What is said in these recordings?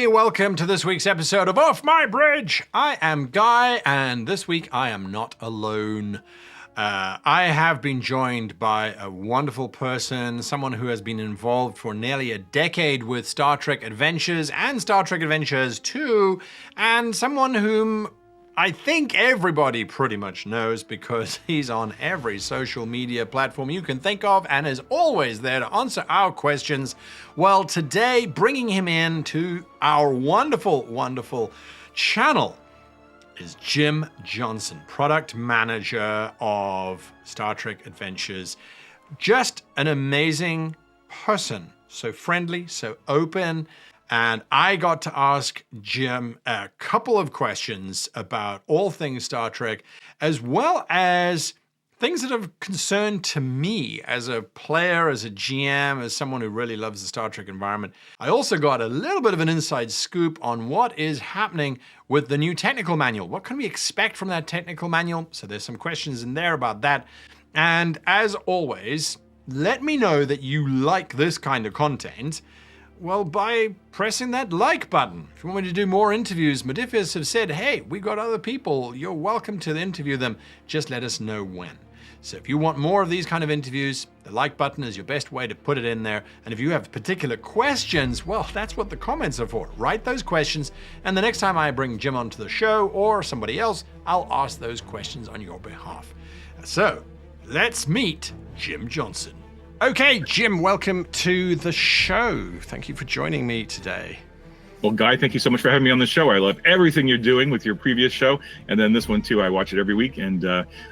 everybody. Welcome to this week's episode of Off My Bridge. I am Guy, and this week I am not alone. I have been joined by a wonderful person, someone who has been involved for nearly a decade with Star Trek Adventures and Star Trek Adventures 2, and someone whom I think everybody pretty much knows because he's on every social media platform you can think of and is always there to answer our questions. Well, today, bringing him in to our wonderful, wonderful channel is Jim Johnson, product manager of Star Trek Adventures. Just an amazing person, so friendly, so open. And I got to ask Jim a couple of questions about all things Star Trek, as well as things that have concerned to me as a player, as a GM, as someone who really loves the Star Trek environment. I also got a little bit of an inside scoop on what is happening with the new technical manual. What can we expect from that technical manual? So there's some questions in there about that. And as always, let me know that you like this kind of content. Well, by pressing that like button. If you want me to do more interviews, Modiphius have said, hey, we got other people. You're welcome to interview them. Just let us know when. So if you want more of these kind of interviews, the like button is your best way to put it in there. And if you have particular questions, well, that's what the comments are for. Write those questions, and the next time I bring Jim onto the show or somebody else, I'll ask those questions on your behalf. So let's meet Jim Johnson. Okay, Jim, welcome to the show. Thank you for joining me today. Well, Guy, thank you so much for having me on the show. I love everything you're doing with your previous show, and then this one too. I watch it every week, and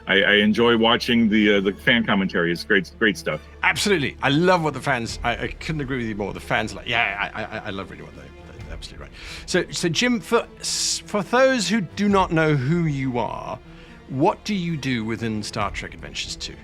I enjoy watching the fan commentary. It's great stuff. Absolutely, I love what the fans. I couldn't agree with you more. The fans, I love reading what they're absolutely right. So Jim, for those who do not know who you are, what do you do within Star Trek Adventures 2?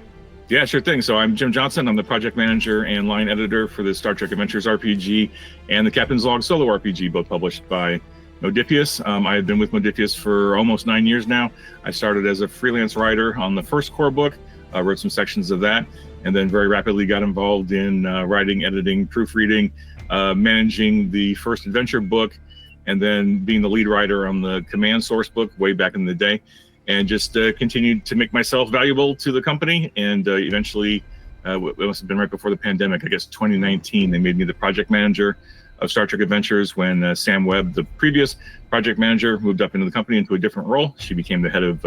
Yeah, sure thing. So I'm Jim Johnson. I'm the project manager and line editor for the Star Trek Adventures RPG and the Captain's Log solo RPG, both published by Modiphius. I have been with Modiphius for almost 9 years now. I started as a freelance writer on the first core book, wrote some sections of that, and then very rapidly got involved in writing, editing, proofreading, managing the first adventure book, and then being the lead writer on the command source book way back in the day. And just continued to make myself valuable to the company. And eventually, it must have been right before the pandemic, I guess 2019, they made me the project manager of Star Trek Adventures when Sam Webb, the previous project manager, moved up into the company into a different role. She became the head of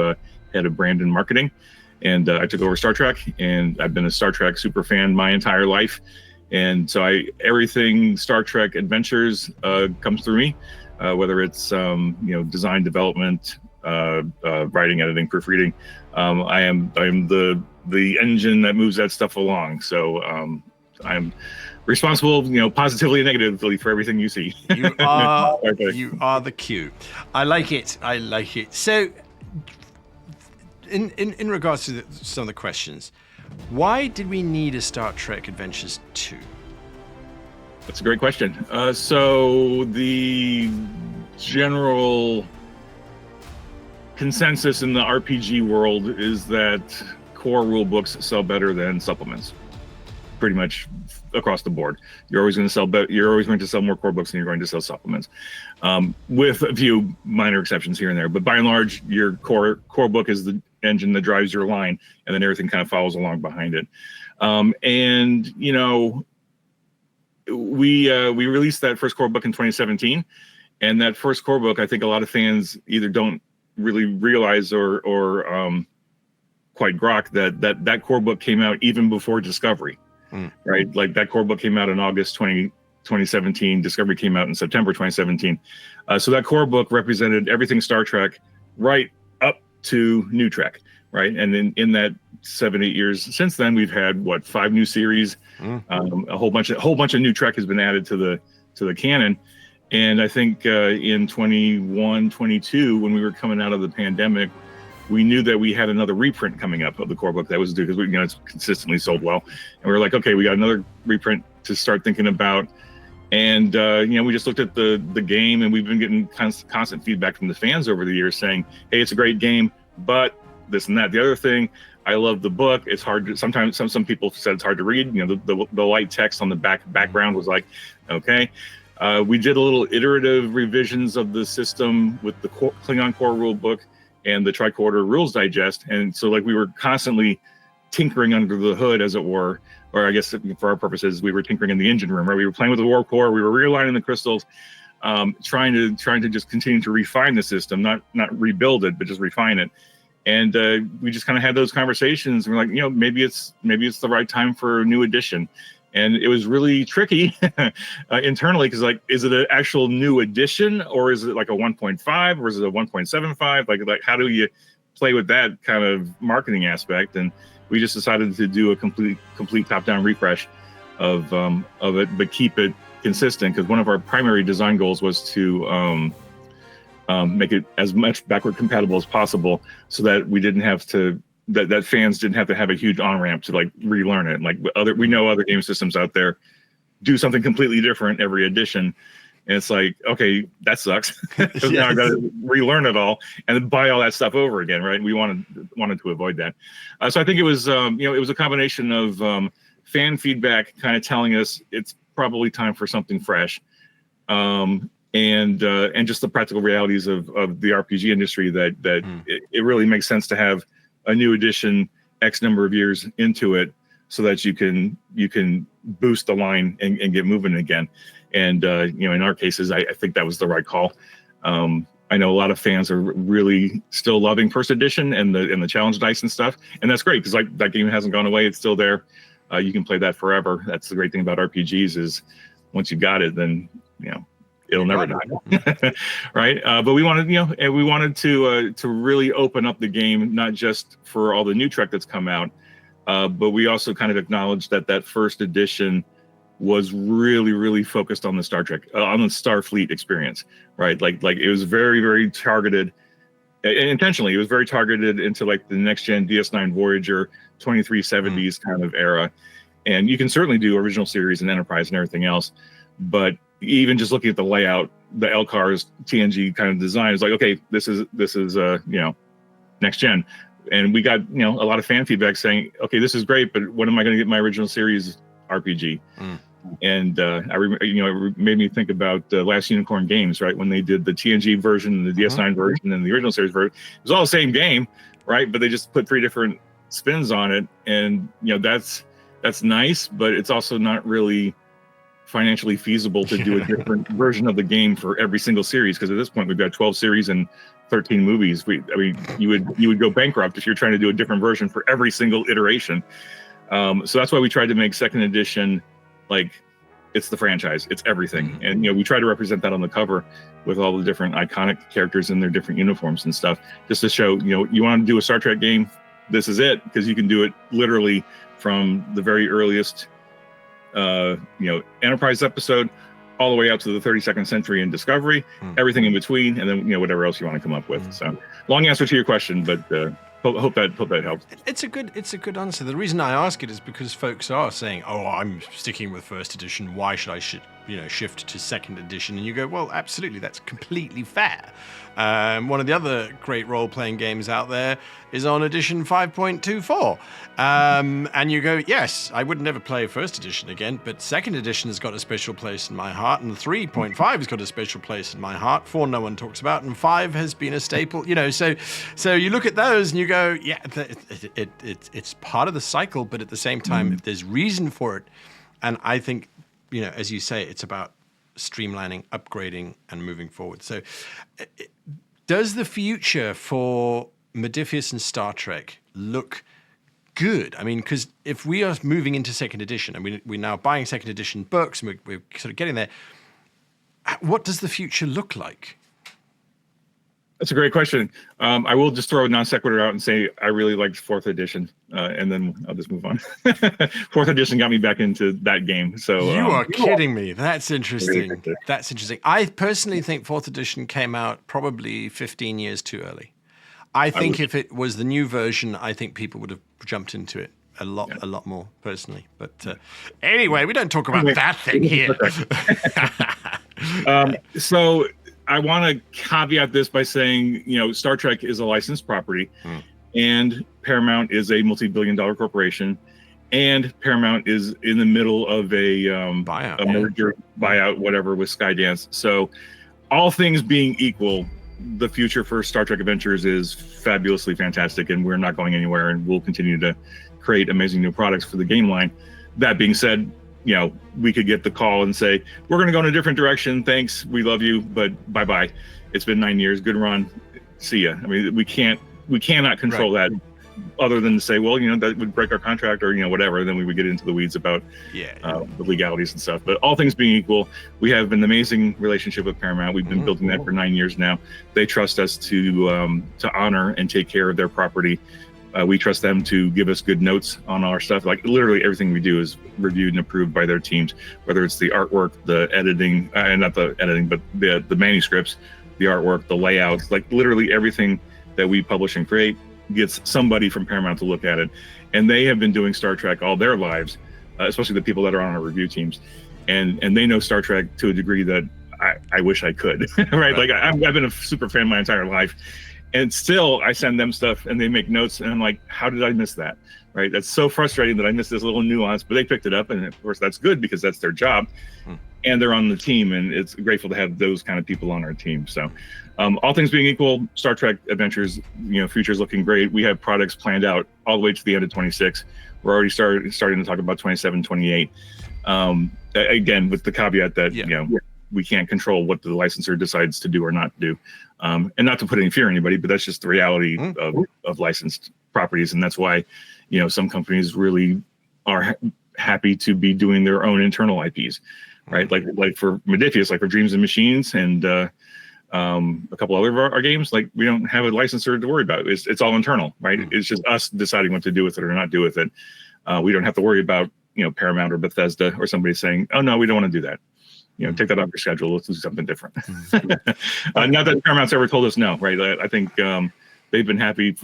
brand and marketing. And I took over Star Trek, and I've been a Star Trek super fan my entire life. And so everything Star Trek Adventures comes through me, whether it's design, development, writing, editing, proofreading. I am the engine that moves that stuff along. So I'm responsible, positively and negatively for everything you see. You are the Q. I like it. So in regards to some of the questions, why did we need a Star Trek Adventures 2? That's a great question. So the general consensus in the RPG world is that core rule books sell better than supplements, pretty much across the board. You're always going to sell more core books than you're going to sell supplements, with a few minor exceptions here and there. But by and large, your core book is the engine that drives your line, and then everything kind of follows along behind it. We released that first core book in 2017, and that first core book, I think a lot of fans either don't really realize or quite grok that core book came out even before Discovery, right? Like that core book came out in August 2017. Discovery came out in September 2017. So that core book represented everything Star Trek right up to New Trek, right? And in that 7-8 years since then, we've had 5 new series, a whole bunch of new Trek has been added to the canon. And I think in 21, 22, when we were coming out of the pandemic, we knew that we had another reprint coming up of the core book that was due because it's consistently sold well. And we were like, okay, we got another reprint to start thinking about. And we just looked at the game, and we've been getting constant feedback from the fans over the years saying, hey, it's a great game, but this and that. The other thing, I love the book. It's hard to, sometimes some people said it's hard to read. The light text on the background was like, okay. We did a little iterative revisions of the system with the Klingon core rule book and the Tricorder Rules Digest. And so like we were constantly tinkering under the hood, as it were, or I guess for our purposes, we were tinkering in the engine room, right? We were playing with the warp core, we were realigning the crystals, trying to just continue to refine the system, not rebuild it, but just refine it. And we just kind of had those conversations, and we're like, maybe it's the right time for a new edition. And it was really tricky internally, because like, is it an actual new edition, or is it like a 1.5, or is it a 1.75? Like how do you play with that kind of marketing aspect? And we just decided to do a complete top-down refresh of it, but keep it consistent, because one of our primary design goals was to make it as much backward compatible as possible, so that we didn't have to that fans didn't have to have a huge on-ramp to like relearn it. Like we know other game systems out there do something completely different every edition, and it's like, okay, that sucks. Yes. Now I got to relearn it all and then buy all that stuff over again, right? We wanted to avoid that. So I think it was it was a combination of fan feedback kind of telling us it's probably time for something fresh, and just the practical realities of the RPG industry, that it really makes sense to have a new edition X number of years into it, so that you can boost the line and get moving again. And in our cases, I think that was the right call. I know a lot of fans are really still loving first edition and the challenge dice and stuff, and that's great, because like that game hasn't gone away; it's still there. You can play that forever. That's the great thing about RPGs, is once you got it, then it'll never die, right? But we wanted, and we wanted to really open up the game, not just for all the new Trek that's come out, but we also kind of acknowledged that first edition was really, really focused on the Star Trek, on the Starfleet experience, right? Like it was very, very targeted, intentionally. It was very targeted into like the next gen DS9 Voyager 2370s kind of era, and you can certainly do original series and Enterprise and everything else, but even just looking at the layout, the LCAR's TNG kind of design is like, okay, this is next gen. And we got a lot of fan feedback saying, okay, this is great, but when am I going to get my original series RPG? And it made me think about Last Unicorn Games, right? When they did the TNG version, the DS9 version, and the original series version, it was all the same game, right? But they just put 3 different spins on it, and that's nice, but it's also not really financially feasible to do a different version of the game for every single series, because at this point we've got 12 series and 13 movies. You would go bankrupt if you're trying to do a different version for every single iteration. So that's why we tried to make second edition like it's the franchise, it's everything. And we try to represent that on the cover with all the different iconic characters in their different uniforms and stuff, just to show you want to do a Star Trek game, this is it, because you can do it literally from the very earliest Enterprise episode all the way out to the 32nd century in Discovery, everything in between, and then whatever else you want to come up with. So long answer to your question, but hope that helps. It's a good answer. The reason I ask it is because folks are saying, "Oh, I'm sticking with first edition. Why should I shift to second edition?" And you go, "Well, absolutely, that's completely fair." One of the other great role-playing games out there is on edition 5.24. And you go, yes, I would never play first edition again, but second edition has got a special place in my heart, and 3.5 has got a special place in my heart. 4 no one talks about, and 5 has been a staple. So you look at those and you go, yeah, it's part of the cycle, but at the same time, if there's reason for it, and I think, as you say, it's about streamlining, upgrading, and moving forward. So does the future for Modiphius and Star Trek look good? I mean, because if we are moving into second edition, and we're now buying second edition books, and we're sort of getting there, what does the future look like? That's a great question. I will just throw a non sequitur out and say I really liked 4th edition, and then I'll just move on. 4th edition got me back into that game. So you are kidding me. That's interesting. That's interesting. I personally think 4th edition came out probably 15 years too early. I think if it was the new version, I think people would have jumped into it a lot more personally. But anyway, we don't talk about that thing here. So I want to caveat this by saying, Star Trek is a licensed property, and Paramount is a multi-billion-dollar corporation, and Paramount is in the middle of a Buyout. a merger, buyout, whatever, with Skydance. So all things being equal, the future for Star Trek Adventures is fabulously fantastic, and we're not going anywhere, and we'll continue to create amazing new products for the game line. That being said, you know, we could get the call and say, we're going to go in a different direction. Thanks. We love you, but bye-bye. It's been 9 years. Good run. See ya. I mean, we cannot control that, other than to say, well, you know, that would break our contract or, you know, whatever. Then we would get into the weeds about the legalities and stuff. But all things being equal, we have an amazing relationship with Paramount. We've been building that for 9 years now. They trust us to honor and take care of their property. We trust them to give us good notes on our stuff. Like literally everything we do is reviewed and approved by their teams, whether it's the artwork, the editing, not the editing, but the manuscripts, the artwork, the layouts, like literally everything that we publish and create gets somebody from Paramount to look at it. And they have been doing Star Trek all their lives, especially the people that are on our review teams. And they know Star Trek to a degree that I wish I could, right? Like I've been a super fan my entire life. And still I send them stuff and they make notes and I'm like, how did I miss that? Right? That's so frustrating that I missed this little nuance, but they picked it up. And of course that's good because that's their job. And they're on the team, and it's grateful to have those kind of people on our team. So all things being equal, Star Trek Adventures, you know, future's looking great. We have products planned out all the way to the end of 26. We're already starting to talk about 27, 28. Again, with the caveat that, you know, we can't control what the licensor decides to do or not do. And not to put any fear in anybody, but that's just the reality of licensed properties. And that's why, you know, some companies really are happy to be doing their own internal IPs, right? Like for Modiphius, like for Dreams and Machines and a couple other of our games, like we don't have a licensor to worry about. It's all internal, right? It's just us deciding what to do with it or not do with it. We don't have to worry about, you know, Paramount or Bethesda or somebody saying, oh no, we don't want to do that. You know, take that off your schedule. Let's do something different. Not that Paramount's ever told us no, right? I think they've been happy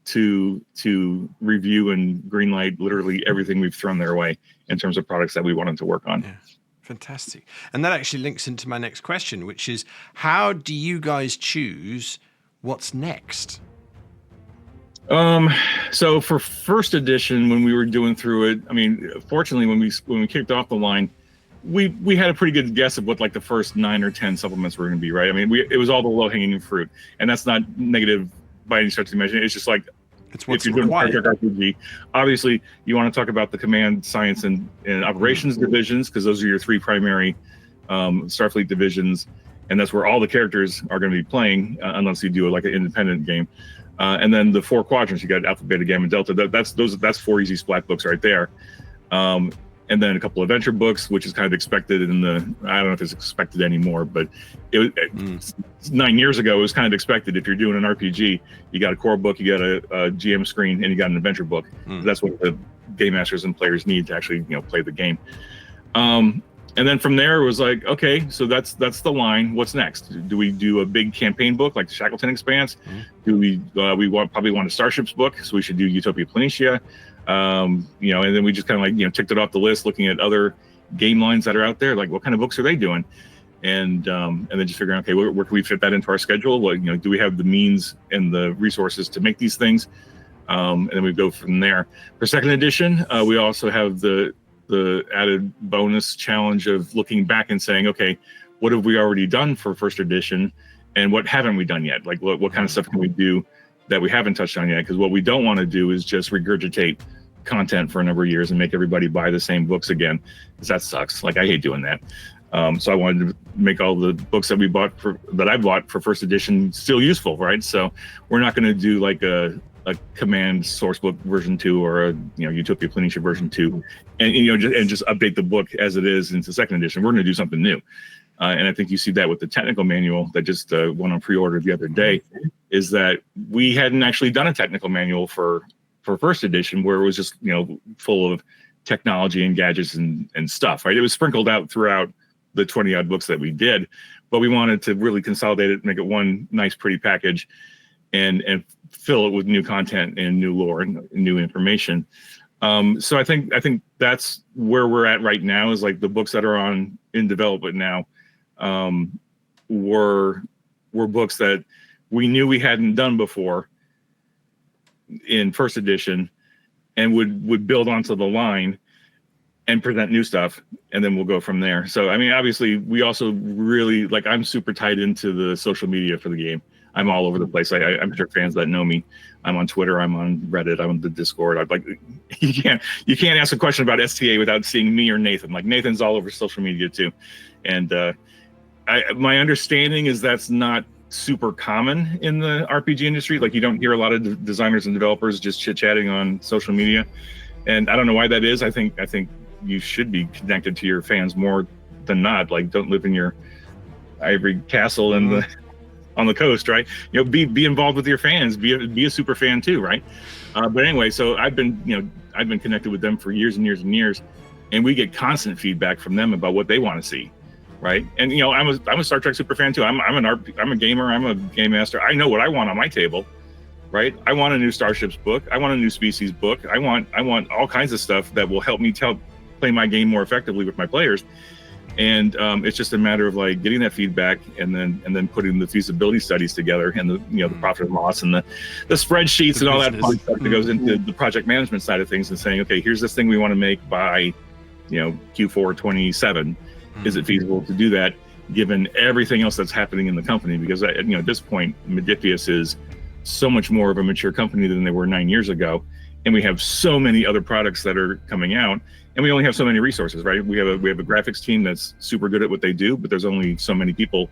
to review and greenlight literally everything we've thrown their way in terms of products that we wanted to work on. Yeah. Fantastic. And that actually links into my next question, which is, how do you guys choose what's next? So for first edition, when we were doing through it, I mean, fortunately, when we kicked off the line, we had a pretty good guess of what like the first 9 or 10 supplements were going to be, right? I mean, it was all the low hanging fruit, and that's not negative by any stretch of the imagination. It's just like, it's what's if you're doing required. RPG, obviously you want to talk about the command, science, and operations divisions, because those are your 3 primary Starfleet divisions, and that's where all the characters are going to be playing, unless you do like an independent game. And then the 4 quadrants, you got Alpha, Beta, Gamma, Delta. That's 4 easy splat books right there. And then a couple of adventure books, which is kind of expected I don't know if it's expected anymore, but 9 years ago, it was kind of expected. If you're doing an RPG, you got a core book, you got a GM screen, and you got an adventure book. That's what the game masters and players need to actually, you know, play the game. And then from there, it was like, okay, so that's the line. What's next? Do we do a big campaign book like the Shackleton Expanse? Do we probably want a Starships book? So we should do Utopia Planitia. You know, and then we just kind of like, you know, ticked it off the list, looking at other game lines that are out there, like what kind of books are they doing, and then just figuring, okay, where can we fit that into our schedule? Well, you know, do we have the means and the resources to make these things? And then we go from there. For second edition, we also have the added bonus challenge of looking back and saying, okay, what have we already done for first edition, and what haven't we done yet? Like what kind of stuff can we do that we haven't touched on yet? Because what we don't want to do is just regurgitate content for a number of years and make everybody buy the same books again, because that sucks. Like I hate doing that. So I wanted to make all the books that I bought for first edition still useful, right? So we're not going to do like a Command Sourcebook version 2 or a, you know, Utopia Planitia version 2, and you know, just update the book as it is into second edition. We're going to do something new. And I think you see that with the technical manual that just went on pre-order the other day, is that we hadn't actually done a technical manual for first edition, where it was just, you know, full of technology and gadgets and stuff, right? It was sprinkled out throughout the 20 odd books that we did, but we wanted to really consolidate it, make it one nice, pretty package, and fill it with new content and new lore and new information. So I think that's where we're at right now, is like the books that are in development now were books that we knew we hadn't done before in first edition, and would build onto the line and present new stuff, and then we'll go from there. So, I mean, obviously, we also really, like, I'm super tied into the social media for the game. I'm all over the place. I'm sure fans that know me, I'm on Twitter, I'm on Reddit, I'm on the Discord. I'm like, you can't ask a question about STA without seeing me or Nathan. Like, Nathan's all over social media too. And my understanding is that's not super common in the RPG industry. Like, you don't hear a lot of designers and developers just chit-chatting on social media. And I don't know why that is. I think you should be connected to your fans more than not. Like, don't live in your ivory castle on the coast, right? You know, be involved with your fans. Be a super fan too, right? But anyway, so I've been connected with them for years and years and years, and we get constant feedback from them about what they want to see, right? And, you know, I'm a Star Trek super fan too. I'm a gamer. I'm a game master. I know what I want on my table, right? I want a new Starships book. I want a new Species book. I want all kinds of stuff that will help me play my game more effectively with my players. And it's just a matter of, like, getting that feedback and then putting the feasibility studies together, and the profit and loss and the spreadsheets and all that fun stuff that goes into the project management side of things, and saying, okay, here's this thing we want to make by, Q4 27. Is it feasible to do that given everything else that's happening in the company? Because at this point, Modiphius is so much more of a mature company than they were 9 years ago, and we have so many other products that are coming out. And we only have so many resources, right? We have a graphics team that's super good at what they do, but there's only so many people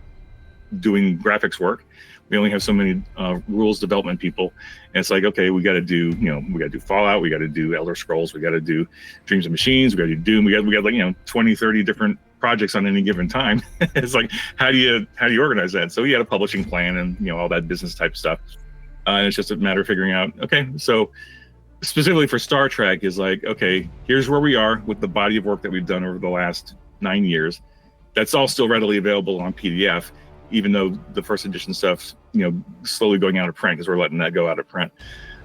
doing graphics work. We only have so many rules development people. And it's like, okay, we got to do Fallout, we got to do Elder Scrolls, we got to do Dreams of Machines, we got to do Doom, we got like 20, 30 different projects on any given time. It's like, how do you organize that? So we had a publishing plan and all that business type stuff. And it's just a matter of figuring out, okay, so specifically for Star Trek is like, okay, here's where we are with the body of work that we've done over the last 9 years. That's all still readily available on PDF, even though the first edition stuff's, slowly going out of print because we're letting that go out of print.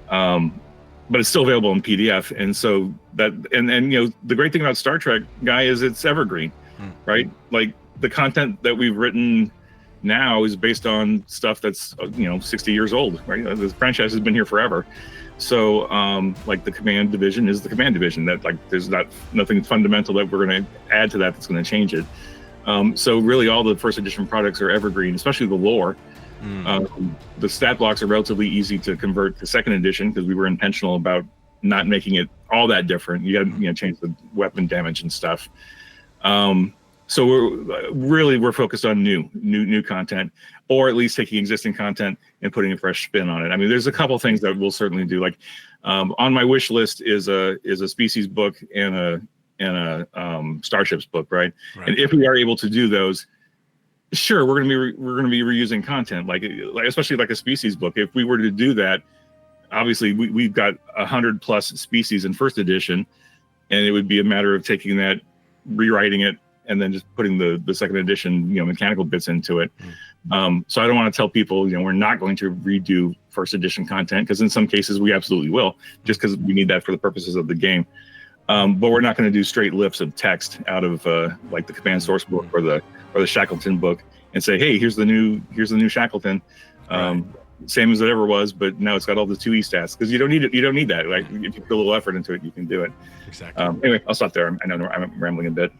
But it's still available in PDF. And so that, and the great thing about Star Trek, Guy, is it's evergreen, right? Like, the content that we've written now is based on stuff that's, 60 years old, right? The franchise has been here forever. So, like, the command division is the command division. That, like, there's nothing fundamental that we're going to add to that's going to change it. So really, all the first edition products are evergreen, especially the lore. The stat blocks are relatively easy to convert to second edition because we were intentional about not making it all that different. You got to change the weapon damage and stuff. So we're focused on new content, or at least taking existing content and putting a fresh spin on it. I mean, there's a couple things that we'll certainly do. Like, on my wish list is a Species book and a Starships book, right? And if we are able to do those, sure, we're gonna be reusing content, like especially like a Species book. If we were to do that, obviously we've got 100+ species in first edition, and it would be a matter of taking that, rewriting it, and then just putting the second edition, mechanical bits into it. So I don't want to tell people, we're not going to redo first edition content, because in some cases we absolutely will, just because we need that for the purposes of the game. But we're not going to do straight lifts of text out of like the command source book or the Shackleton book and say, hey, here's the new Shackleton. Same as it ever was, but now it's got all the 2E stats, because you don't need it. You don't need that. Like, if you put a little effort into it, you can do it. Exactly. Anyway, I'll stop there. I know I'm rambling a bit.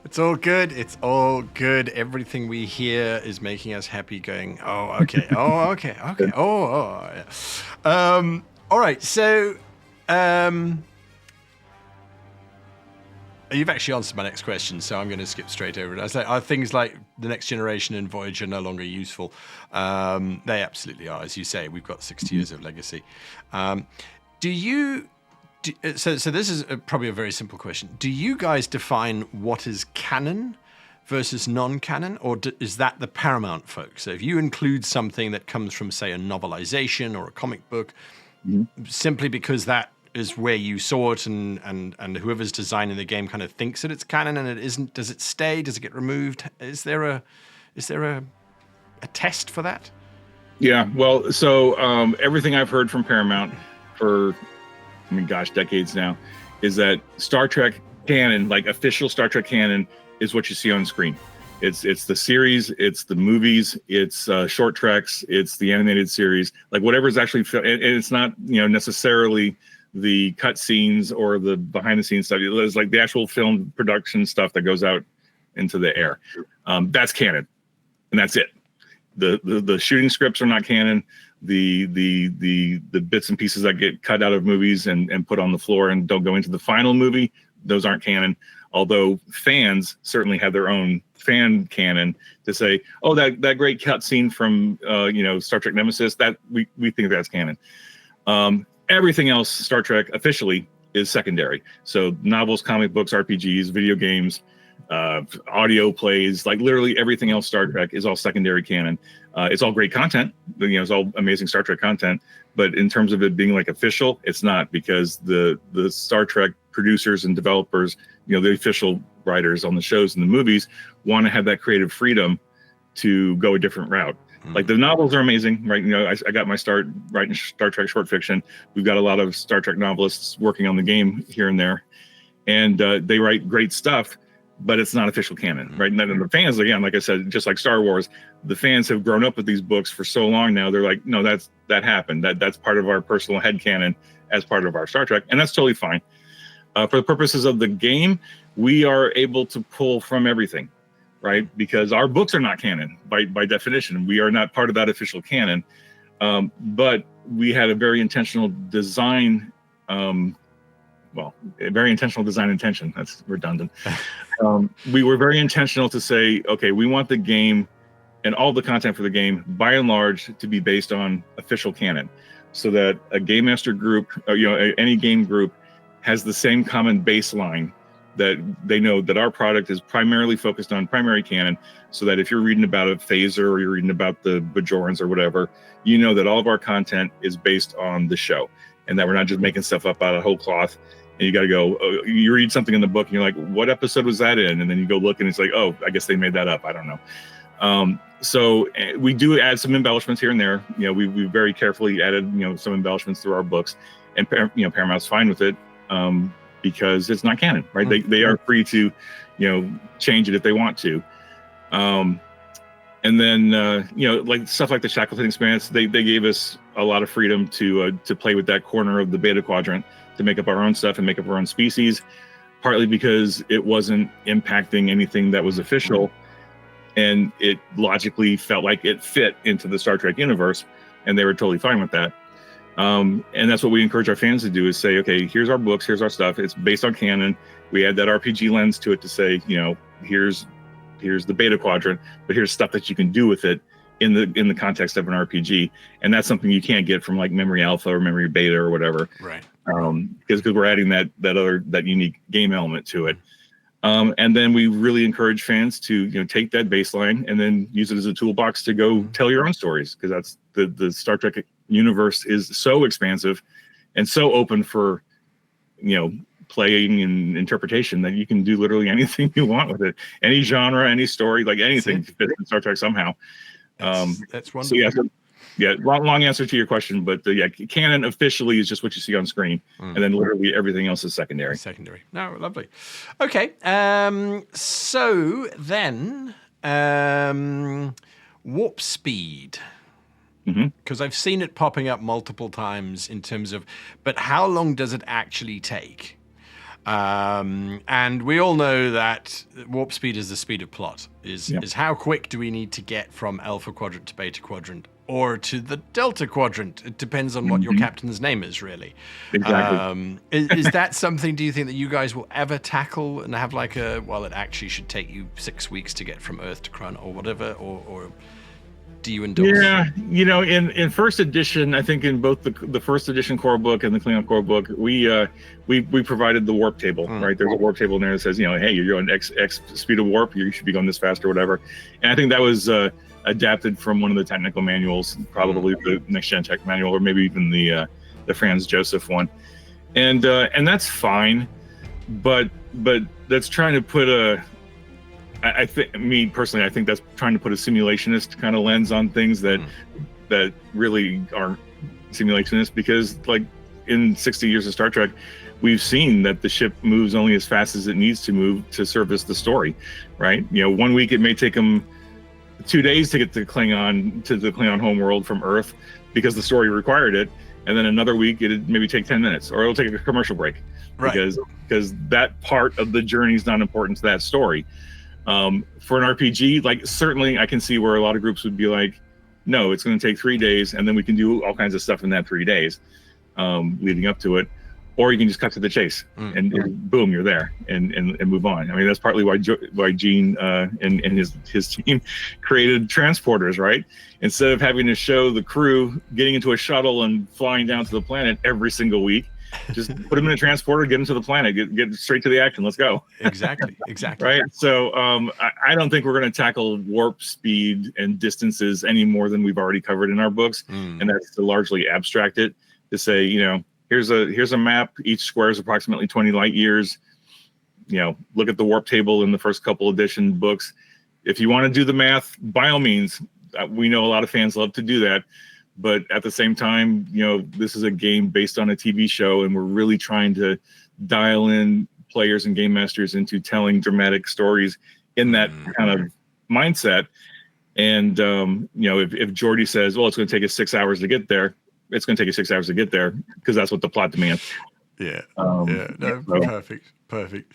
It's all good. It's all good. Everything we hear is making us happy. Going, oh, okay. Oh, okay. Okay. Oh, yeah. All right. So, you've actually answered my next question, so I'm going to skip straight over it. I say, are things like the Next Generation and Voyager no longer useful? They absolutely are. As you say, we've got 60 years of legacy. So this is probably a very simple question. Do you guys define what is canon versus non-canon, or is that the Paramount folks? So if you include something that comes from, say, a novelization or a comic book, simply because that is where you saw it, and whoever's designing the game kind of thinks that it's canon and it isn't, does it stay? Does it get removed? Is there a test for that? Yeah, well, so everything I've heard from Paramount for, decades now, is that Star Trek canon, like official Star Trek canon, is what you see on screen. It's the series, it's the movies, it's short treks, it's the animated series, like whatever's actually, and it's not necessarily the cut scenes or the behind the scenes stuff. It's like the actual film production stuff that goes out into the air. That's canon, and that's it. The shooting scripts are not canon. The bits and pieces that get cut out of movies and put on the floor and don't go into the final movie, those aren't canon. Although fans certainly have their own fan canon to say, oh, that great cut scene from Star Trek Nemesis, that we think that's canon. Everything else Star Trek officially is secondary. So novels, comic books, RPGs, video games, audio plays, like literally everything else Star Trek is all secondary canon. It's all great content, it's all amazing Star Trek content, but in terms of it being like official, it's not, because the Star Trek producers and developers, the official writers on the shows and the movies, want to have that creative freedom to go a different route. Like the novels are amazing, right? I got my start writing Star Trek short fiction. We've got a lot of Star Trek novelists working on the game here and there, and they write great stuff, but it's not official canon, right? And then the fans, again, like I said, just like Star Wars, the fans have grown up with these books for so long now. They're like, no, that happened. That's part of our personal headcanon as part of our Star Trek, and that's totally fine. For the purposes of the game, we are able to pull from everything, right? Because our books are not canon by definition. We are not part of that official canon, but we had a very intentional design. A very intentional design intention. That's redundant. We were very intentional to say, okay, we want the game and all the content for the game, by and large, to be based on official canon, so that a game master group, or, any game group, has the same common baseline, that they know that our product is primarily focused on primary canon, so that if you're reading about a phaser or you're reading about the Bajorans or whatever, that all of our content is based on the show, and that we're not just making stuff up out of whole cloth. And you got to go, you read something in the book and you're like, what episode was that in? And then you go look and it's like, oh, I guess they made that up. I don't know. So we do add some embellishments here and there. We very carefully added, some embellishments through our books, and Paramount's fine with it, because it's not canon, right? They are free to, change it if they want to. And then, like stuff like the Shackleton Expanse, they gave us a lot of freedom to play with that corner of the Beta Quadrant, to make up our own stuff and make up our own species, partly because it wasn't impacting anything that was official, and it logically felt like it fit into the Star Trek universe, and they were totally fine with that. And that's what we encourage our fans to do, is say, okay, here's our books, here's our stuff. It's based on canon. We add that RPG lens to it to say, here's the Beta Quadrant, but here's stuff that you can do with it in the context of an RPG. And that's something you can't get from like Memory Alpha or Memory Beta or whatever. Right. Because we're adding that unique game element to it. And then we really encourage fans to take that baseline and then use it as a toolbox to go tell your own stories, because that's the Star Trek universe is so expansive and so open for playing and interpretation that you can do literally anything you want with it, any genre, any story, like anything fits in Star Trek somehow. That's wonderful. So long answer to your question, but canon officially is just what you see on screen, and then literally everything else is secondary. No, lovely. Okay, so then warp speed, because I've seen it popping up multiple times in terms of, but how long does it actually take? And we all know that warp speed is the speed of plot, is how quick do we need to get from Alpha Quadrant to Beta Quadrant or to the Delta Quadrant. It depends on what your captain's name is, really. Exactly. Is that something, do you think, that you guys will ever tackle and have like it actually should take you 6 weeks to get from Earth to Krun or whatever, or do you endorse? Yeah, in first edition, I think in both the first edition core book and the Klingon core book, we provided the warp table, right? There's a warp table in there that says, hey, you're going X speed of warp, you should be going this fast or whatever. And I think that was adapted from one of the technical manuals, probably the Next Gen Tech manual, or maybe even the Franz Joseph one. And that's fine, but that's trying to put I think that's trying to put a simulationist kind of lens on things that really aren't simulationist, because like in 60 years of Star Trek, we've seen that the ship moves only as fast as it needs to move to service the story, right? 1 week it may take them 2 days to get to the Klingon homeworld from Earth because the story required it, and then another week it'd maybe take 10 minutes, or it'll take a commercial break, Right. because that part of the journey is not important to that story. For an RPG, like, certainly I can see where a lot of groups would be like, no, it's going to take 3 days, and then we can do all kinds of stuff in that 3 days leading up to it. Or you can just cut to the chase and boom, you're there and move on. I mean, that's partly why Gene and his team created transporters, right? Instead of having to show the crew getting into a shuttle and flying down to the planet every single week, just put them in a transporter, get them to the planet, get straight to the action. Let's go. Exactly. Right. So I don't think we're going to tackle warp speed and distances any more than we've already covered in our books. And that's to largely abstract it, to say, you know, here's a map. Each square is approximately 20 light years. You know, look at the warp table in the first couple edition books. If you want to do the math, by all means, we know a lot of fans love to do that. But at the same time, you know, this is a game based on a TV show, and we're really trying to dial in players and game masters into telling dramatic stories in that kind of mindset. And, you know, if Jordy says, well, it's going to take us 6 hours to get there, it's going to take you 6 hours to get there, because that's what the plot demands. Yeah. Perfect.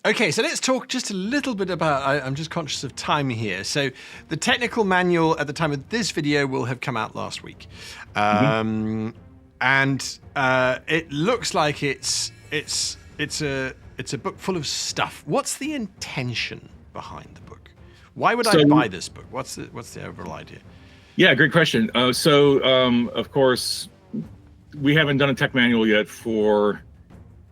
Okay, so let's talk just a little bit about, I'm just conscious of time here. So the technical manual at the time of this video will have come out last week. And it looks like it's a book full of stuff. What's the intention behind the book? Why would I buy this book? What's the overall idea? Yeah, great question. Of course, we haven't done a tech manual yet for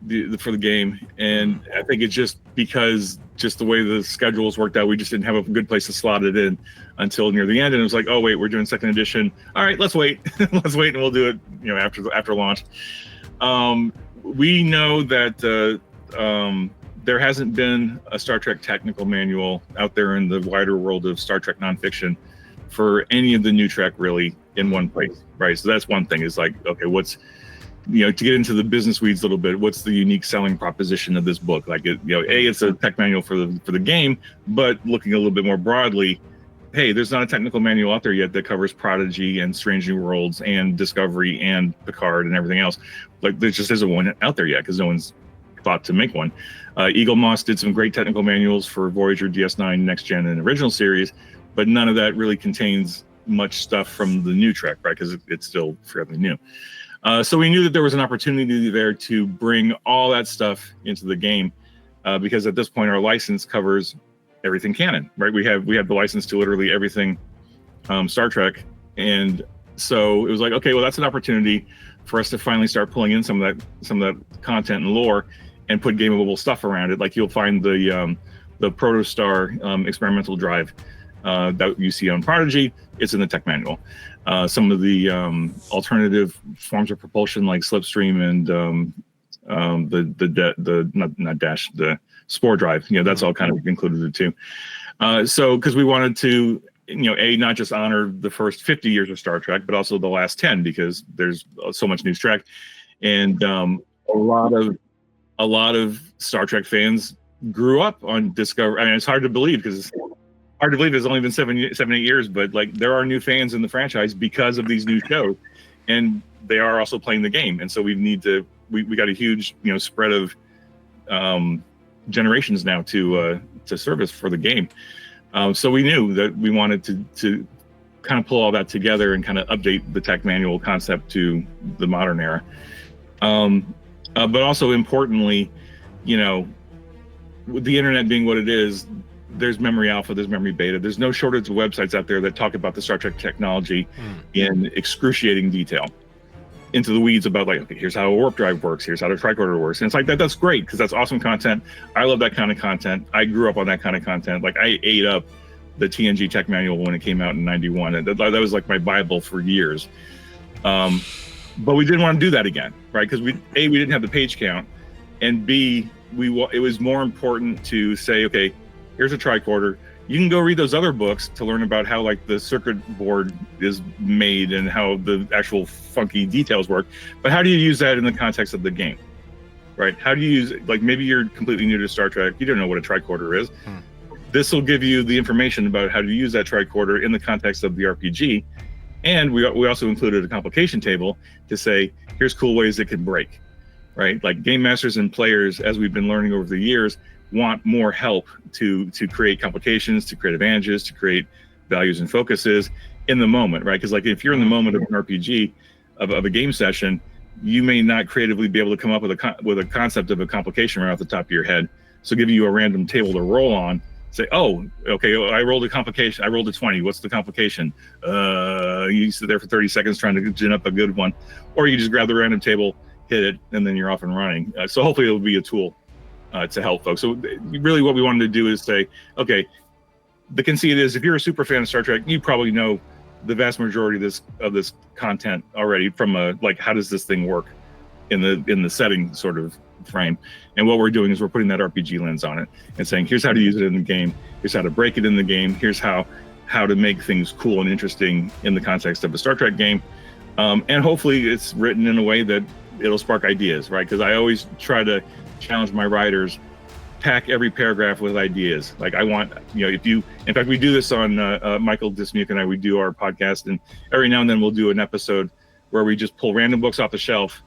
the game, and I think it's just because the way the schedules worked out, we just didn't have a good place to slot it in until near the end, and it was like, oh wait, we're doing second edition. All right, let's wait, and we'll do it, you know, after launch. We know that there hasn't been a Star Trek technical manual out there in the wider world of Star Trek nonfiction for any of the new Trek really in one place, right? So that's one thing, is like, okay, what's, you know, to get into the business weeds a little bit, what's the unique selling proposition of this book? Like, it's a tech manual for the game, but looking a little bit more broadly, hey, there's not a technical manual out there yet that covers Prodigy and Strange New Worlds and Discovery and Picard and everything else. Like, there just isn't one out there yet, because no one's thought to make one. Eagle Moss did some great technical manuals for Voyager, DS9, Next Gen, and Original Series, but none of that really contains much stuff from the new Trek, right? Because it's still fairly new. So we knew that there was an opportunity there to bring all that stuff into the game, because at this point our license covers everything canon, right? We have the license to literally everything Star Trek, and so it was like, okay, well, that's an opportunity for us to finally start pulling in some of that content and lore and put gameable stuff around it. Like, you'll find the Protostar experimental drive that you see on Prodigy. It's in the tech manual. Some of the alternative forms of propulsion, like Slipstream and the Spore drive, you know, that's all kind of included too. So because we wanted to, you know, not just honor the first 50 years of Star Trek, but also the last 10, because there's so much new Trek, and a lot of Star Trek fans grew up on Discovery. I mean, it's hard to believe, because it's only been 7-8 years, but like, there are new fans in the franchise because of these new shows, and they are also playing the game. And so we got a huge, you know, spread of generations now to service for the game. So we knew that we wanted to kind of pull all that together and kind of update the tech manual concept to the modern era. But also importantly, you know, with the internet being what it is, there's memory alpha, there's memory beta. There's no shortage of websites out there that talk about the Star Trek technology in excruciating detail, into the weeds about, like, okay, here's how a warp drive works, here's how the tricorder works. And it's like, that's great, because that's awesome content. I love that kind of content. I grew up on that kind of content. Like, I ate up the TNG tech manual when it came out in '91. And that was like my Bible for years. But we didn't want to do that again, right? Because we didn't have the page count, and B, it was more important to say, okay, here's a tricorder. You can go read those other books to learn about how, like, the circuit board is made and how the actual funky details work. But how do you use that in the context of the game, right? How do you use, like, maybe you're completely new to Star Trek, you don't know what a tricorder is. This will give you the information about how to use that tricorder in the context of the RPG. And we also included a complication table to say, here's cool ways it could break, right? Like game masters and players, as we've been learning over the years, want more help to create complications, to create advantages, to create values and focuses in the moment, right? Because like if you're in the moment of an RPG, of a game session, you may not creatively be able to come up with a concept of a complication right off the top of your head. So giving you a random table to roll on, say, oh, okay, I rolled a complication. I rolled a 20. What's the complication? You sit there for 30 seconds trying to gin up a good one, or you just grab the random table, hit it, and then you're off and running. So hopefully it'll be a tool to help folks. So really what we wanted to do is say, okay, the conceit is if you're a super fan of Star Trek, you probably know the vast majority of this content already from like, how does this thing work in the setting sort of frame. And what we're doing is we're putting that RPG lens on it and saying, here's how to use it in the game. Here's how to break it in the game. Here's how to make things cool and interesting in the context of a Star Trek game. And hopefully it's written in a way that it'll spark ideas, right? Because I always try to challenge my writers, pack every paragraph with ideas. Like I want, in fact, we do this on Michael Dismuke and I, we do our podcast, and every now and then we'll do an episode where we just pull random books off the shelf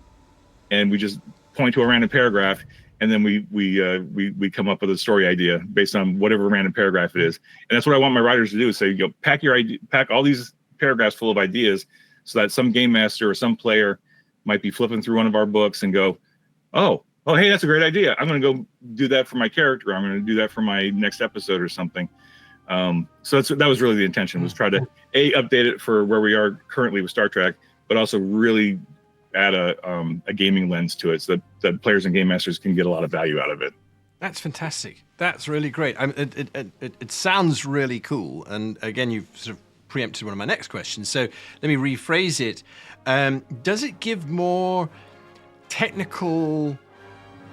and we just point to a random paragraph, and then we come up with a story idea based on whatever random paragraph it is. And that's what I want my writers to do, is say, pack all these paragraphs full of ideas, so that some game master or some player might be flipping through one of our books and go, oh, hey, that's a great idea. I'm going to go do that for my character. I'm going to do that for my next episode or something. So that was really the intention, was try to update it for where we are currently with Star Trek, but also really add a gaming lens to it, so that players and game masters can get a lot of value out of it. That's fantastic. That's really great. It sounds really cool. And again, you've sort of preempted one of my next questions. So let me rephrase it. Does it give more technical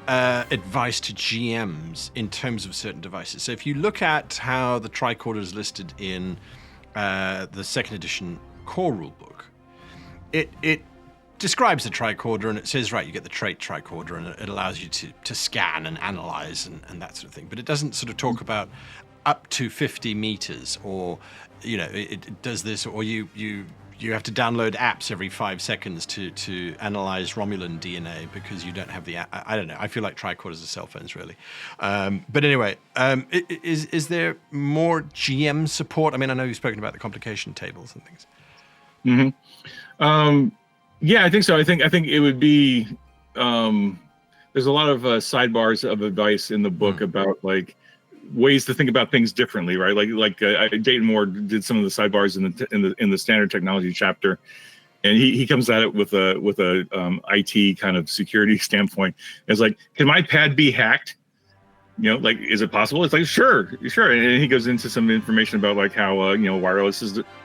advice to GMs in terms of certain devices? So if you look at how the tricorder is listed in the second edition core rulebook, it describes the tricorder, and it says, right, you get the trait tricorder, and it allows you to scan and analyze and that sort of thing. But it doesn't sort of talk about up to 50 meters, or it does this, or you have to download apps every 5 seconds to analyze Romulan DNA because you don't have the app. I don't know. I feel like tricorders are cell phones, really. But anyway, is there more GM support? I mean, I know you've spoken about the complication tables and things. Mm-hmm. Yeah, I think so. I think it would be. There's a lot of sidebars of advice in the book about like ways to think about things differently, right? Like Dayton Moore did some of the sidebars in the standard technology chapter, and he comes at it with a IT kind of security standpoint. It's like, can my pad be hacked? Like, is it possible? It's like, sure. And he goes into some information about like how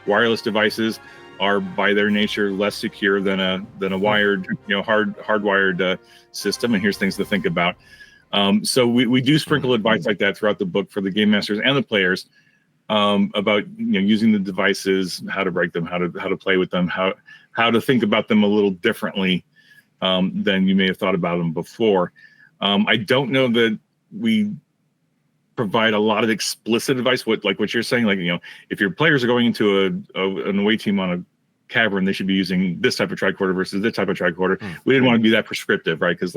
wireless devices are by their nature less secure than a wired, hardwired system. And here's things to think about. So we do sprinkle advice like that throughout the book for the game masters and the players about using the devices, how to break them, how to play with them, how to think about them a little differently than you may have thought about them before. I don't know that we provide a lot of explicit advice, what you're saying, like, if your players are going into an away team on a cavern, they should be using this type of tricorder versus this type of tricorder. We didn't want to be that prescriptive, right? Because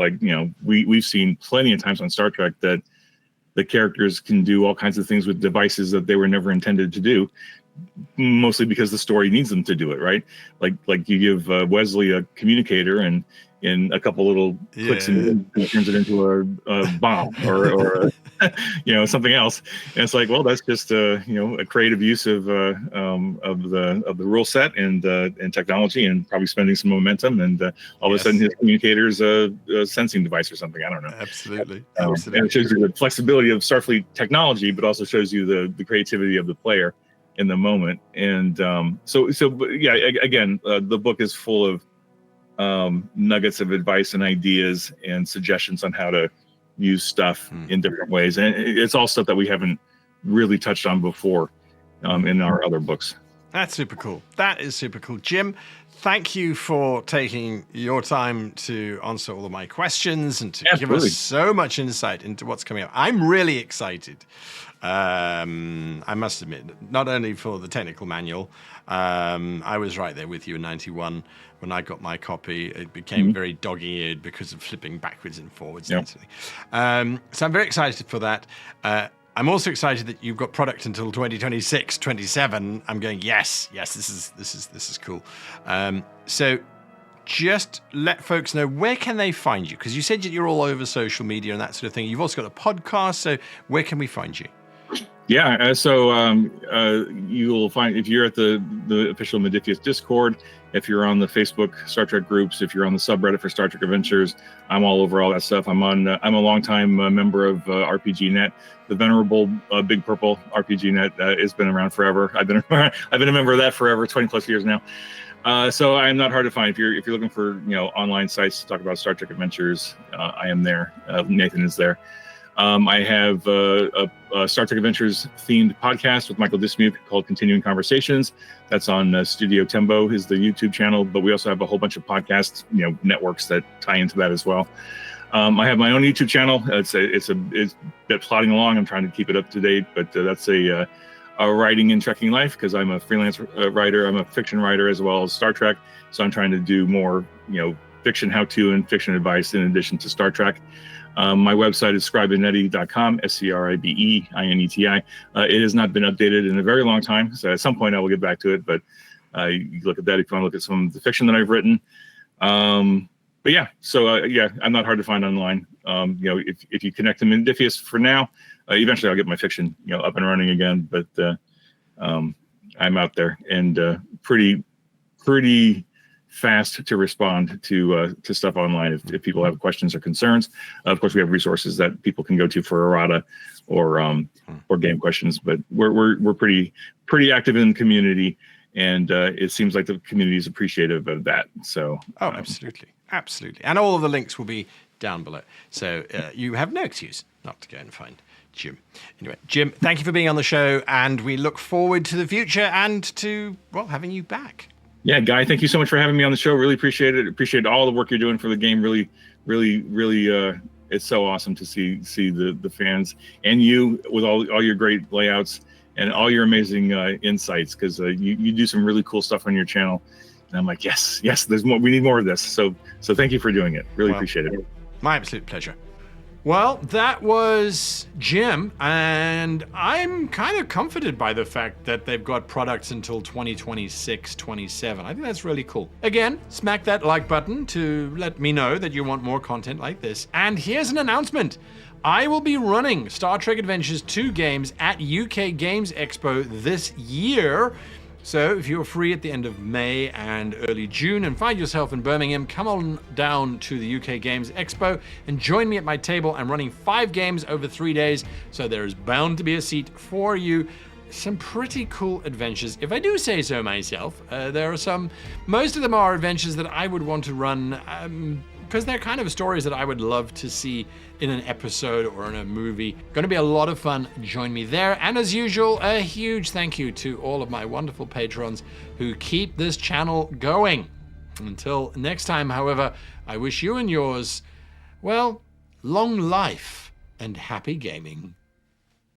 we've seen plenty of times on Star Trek that the characters can do all kinds of things with devices that they were never intended to do, mostly because the story needs them to do it, right? Like you give Wesley a communicator, and in a couple little clicks and he turns it into a bomb or something else. And it's like, well, that's just a creative use of the rule set and technology, and probably spending some momentum, and all of a sudden his communicator is a sensing device or something. I don't know. Absolutely. And it shows you the flexibility of Starfleet technology, but also shows you the creativity of the player in the moment. And again, the book is full of nuggets of advice and ideas and suggestions on how to use stuff in different ways. And it's all stuff that we haven't really touched on before in our other books. That's super cool. That is super cool. Jim, thank you for taking your time to answer all of my questions and to give us so much insight into what's coming up. I'm really excited. I must admit, not only for the technical manual, I was right there with you in 91 when I got my copy. It became very dog-eared because of flipping backwards and forwards. So I'm very excited for that. I'm also excited that you've got product until 2026, 27. I'm going, yes, this is cool. So just let folks know, where can they find you? Because you said that you're all over social media and that sort of thing. You've also got a podcast. So where can we find you? Yeah, so you will find, if you're at the official Modiphius Discord, if you're on the Facebook Star Trek groups, if you're on the subreddit for Star Trek Adventures, I'm all over all that stuff. I'm a longtime member of RPGNet, the venerable Big Purple RPGNet. It's been around forever. I've been a member of that forever, 20 plus years now. So I'm not hard to find. If you're looking for online sites to talk about Star Trek Adventures, I am there. Nathan is there. I have a Star Trek Adventures themed podcast with Michael Dismuke called Continuing Conversations. That's on studiotembo is the YouTube channel, but we also have a whole bunch of podcast networks that tie into that as well. I have my own YouTube channel. It's a bit plodding along. I'm trying to keep it up to date, but that's a writing and trekking life, because I'm a freelance writer. I'm a fiction writer as well as Star Trek, so I'm trying to do more fiction how-to and fiction advice in addition to Star Trek. My website is scribeinetti.com, SCRIBEINETI. It has not been updated in a very long time, so at some point I will get back to it, but you look at that if you want to look at some of the fiction that I've written. But yeah, so I'm not hard to find online. If you connect to Modiphius for now, eventually I'll get my fiction up and running again, but I'm out there and pretty fast to respond to stuff online if people have questions or concerns. Of course, we have resources that people can go to for errata or game questions, but we're pretty active in the community, and it seems like the community is appreciative of that. So absolutely, and all of the links will be down below, so you have no excuse not to go and find Jim. Anyway, Jim, thank you for being on the show, and we look forward to the future and to having you back. Yeah, Guy, thank you so much for having me on the show. Really appreciate it. Appreciate all the work you're doing for the game. Really, it's so awesome to see the fans and you with all your great layouts and all your amazing insights, because you do some really cool stuff on your channel. And I'm like, yes, there's more. We need more of this. So thank you for doing it. Really appreciate it. My absolute pleasure. Well, that was Jim, and I'm kind of comforted by the fact that they've got products until 2026, 27. I think that's really cool. Again, smack that like button to let me know that you want more content like this. And here's an announcement. I will be running Star Trek Adventures 2 games at UK Games Expo this year. So if you're free at the end of May and early June and find yourself in Birmingham, come on down to the UK Games Expo and join me at my table. I'm running 5 games over 3 days, so there is bound to be a seat for you. Some pretty cool adventures, if I do say so myself. There are some, most of them are adventures that I would want to run because they're kind of stories that I would love to see in an episode or in a movie. Going to be a lot of fun. Join me there. And as usual, a huge thank you to all of my wonderful patrons who keep this channel going. Until next time, however, I wish you and yours, well, long life and happy gaming.